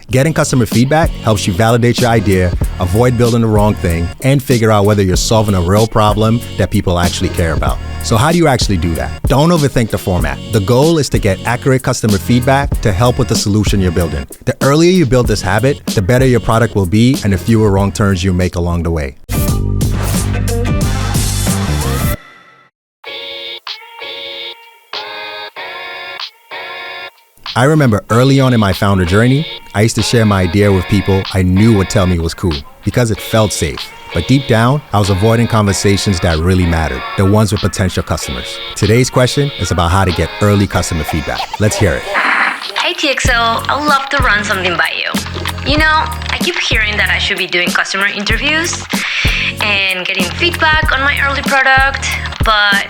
Getting customer feedback helps you validate your idea, avoid building the wrong thing, and figure out whether you're solving a real problem that people actually care about. So how do you actually do that? Don't overthink the format. The goal is to get accurate customer feedback to help with the solution you're building. The earlier you build this habit, the better your product will be and the fewer wrong turns you make along the way. I remember early on in my founder journey, I used to share my idea with people I knew would tell me it was cool because it felt safe. But deep down, I was avoiding conversations that really mattered, the ones with potential customers. Today's question is about how to get early customer feedback. Let's hear it. Hey TxO, I'd love to run something by you. You know, I keep hearing that I should be doing customer interviews and getting feedback on my early product, but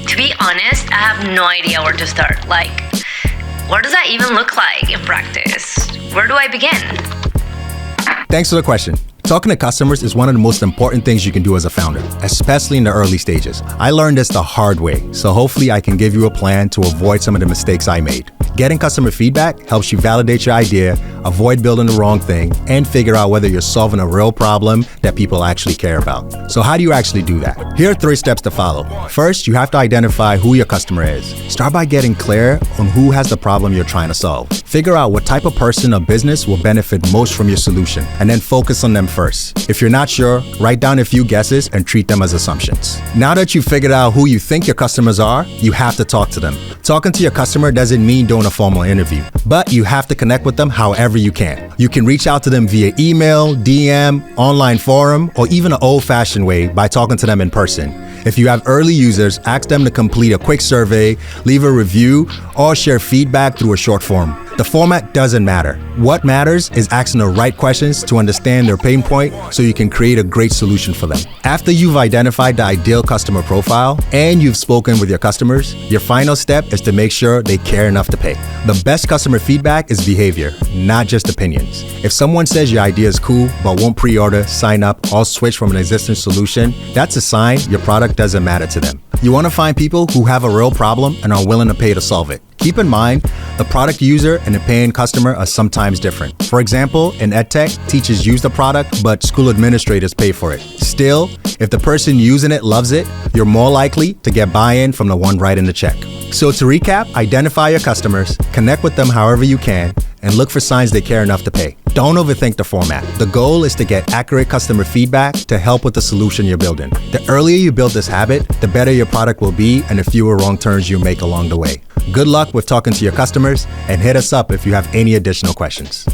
to be honest, I have no idea where to start. What does that even look like in practice? Where do I begin? Thanks for the question. Talking to customers is one of the most important things you can do as a founder, especially in the early stages. I learned this the hard way, so hopefully I can give you a plan to avoid some of the mistakes I made. Getting customer feedback helps you validate your idea, avoid building the wrong thing, and figure out whether you're solving a real problem that people actually care about. So how do you actually do that? Here are 3 steps to follow. First, you have to identify who your customer is. Start by getting clear on who has the problem you're trying to solve. Figure out what type of person or business will benefit most from your solution, and then focus on them first. If you're not sure, write down a few guesses and treat them as assumptions. Now that you've figured out who you think your customers are, you have to talk to them. Talking to your customer doesn't mean doing a formal interview, but you have to connect with them however you can. You can reach out to them via email, DM, online forum, or even an old-fashioned way by talking to them in person. If you have early users, ask them to complete a quick survey, leave a review, or share feedback through a short form. The format doesn't matter. What matters is asking the right questions to understand their pain point so you can create a great solution for them. After you've identified the ideal customer profile and you've spoken with your customers, your final step is to make sure they care enough to pay. The best customer feedback is behavior, not just opinions. If someone says your idea is cool but won't pre-order, sign up, or switch from an existing solution, that's a sign your product doesn't matter to them. You want to find people who have a real problem and are willing to pay to solve it. Keep in mind, the product user and the paying customer are sometimes different. For example, in EdTech, teachers use the product, but school administrators pay for it. Still, if the person using it loves it, you're more likely to get buy-in from the one writing the check. So to recap, identify your customers, connect with them however you can, and look for signs they care enough to pay. Don't overthink the format. The goal is to get accurate customer feedback to help with the solution you're building. The earlier you build this habit, the better your product will be and the fewer wrong turns you make along the way. Good luck with talking to your customers, and hit us up if you have any additional questions.